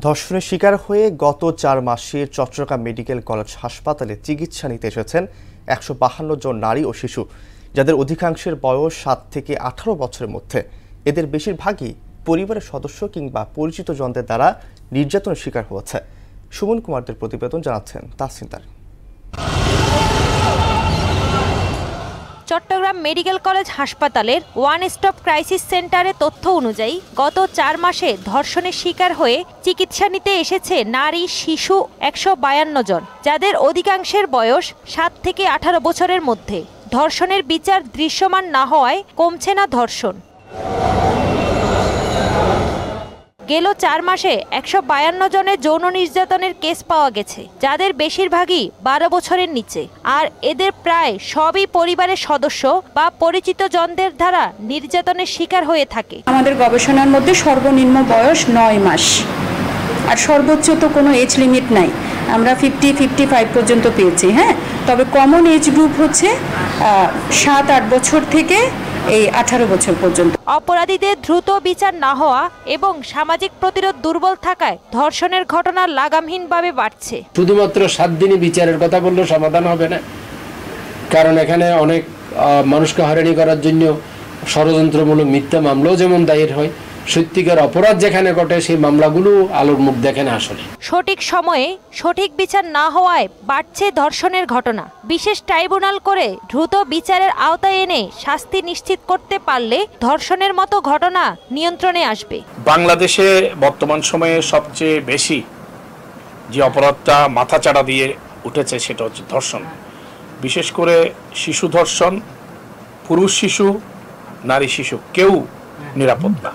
ধর্ষণের শিকার হয়ে গত ৪ মাসে চট্টগ্রাম মেডিকেল কলেজ হাসপাতালে চিকিৎসা নিতে এসেছেন ১৫২ জন নারী ও শিশু, যাদের অধিকাংশের বয়স ৭ থেকে ১৮ বছরের মধ্যে। এদের বেশিরভাগই পরিবারের সদস্য কিংবা পরিচিত জনদের দ্বারা নির্যাতনের শিকার হয়েছে। সুমন কুমারদের প্রতিবেদন, জানাচ্ছেন তাহসিন তারিন। চট্টগ্রাম মেডিকেল কলেজ হাসপাতালের ওয়ান স্টপ ক্রাইসিস সেন্টারের তথ্য অনুযায়ী গত ৪ মাসে ধর্ষণের শিকার হয়ে চিকিৎসা নিতে এসেছে নারী শিশু ১৫২ জন, যাদের অধিকাংশের বয়স ৭ থেকে ১৮ বছরের মধ্যে। ধর্ষণের বিচার দৃশ্যমান না হওয়ায় কমছে না ধর্ষণ। গেল ৪ মাসে ১৫২ জনের যৌন নির্যাতনের কেস পাওয়া গেছে, যাদের বেশিরভাগই ১২ বছরের নিচে। আর এদের প্রায় সবই পরিবারের সদস্য বা পরিচিত জনদের দ্বারা নির্যাতনের শিকার হয়ে থাকে। আমাদের গবেষণার মধ্যে সর্বনিম্ন বয়স ৯ মাস, আর সর্বোচ্চ তো কোনো এজ লিমিট নাই। আমরা 50-55 পর্যন্ত পেয়েছি। তবে কমন এজ গ্রুপ হচ্ছে ৭-৮ বছর থেকে এই ১৮ বছর পর্যন্ত। অপরাধীদের দ্রুত বিচার না হওয়া এবং সামাজিক প্রতিরোধ দুর্বল থাকায় ধর্ষণের ঘটনা লাগামহীনভাবে বাড়ছে। শুধুমাত্র ৭ দিনই বিচারের কথা বললেও সমাধান হবে না, কারণ এখানে অনেক মানুষকে হয়রানি করার জন্য ষড়যন্ত্রমূলক মিথ্যা মামলাও যেমন দায়ের হয়, সত্যিকার অপরাধ যেখানে ঘটে সেই মামলাগুলো আলোর মুখ দেখে না। আসলে সঠিক সময়ে সঠিক বিচার না হওয়ায় বাড়ছে ধর্ষণের ঘটনা। বিশেষ ট্রাইব্যুনাল করে দ্রুত বিচারের আওতায় এনে শাস্তি নিশ্চিত করতে পারলে ধর্ষণের মতো ঘটনা নিয়ন্ত্রণে আসবে। বাংলাদেশে বর্তমান সময়ে সবচেয়ে বেশি যে অপরাধটা মাথাচাড়া দিয়ে উঠেছে সেটা হচ্ছে ধর্ষণ। বিশেষ করে শিশু ধর্ষণ, পুরুষ শিশু, নারী শিশু, কেউ নিরাপদ না।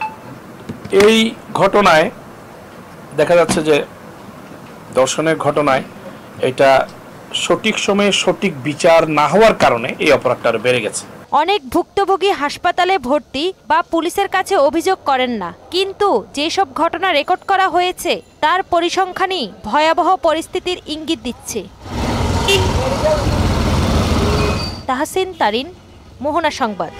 এই ঘটনায় দেখা যাচ্ছে যে ধর্ষণের ঘটনায় এটা সঠিক সময়ে সঠিক বিচার না হওয়ার কারণে এই অপরাধটা আরো বেড়ে গেছে। অনেক ভুক্তভোগী হাসপাতালে ভর্তি বা পুলিশের কাছে অভিযোগ করেন না, কিন্তু যেসব ঘটনা রেকর্ড করা হয়েছে তার পরিসংখ্যানই ভয়াবহ পরিস্থিতির ইঙ্গিত দিচ্ছে। তাহসিন তারিন, মোহনা সংবাদ।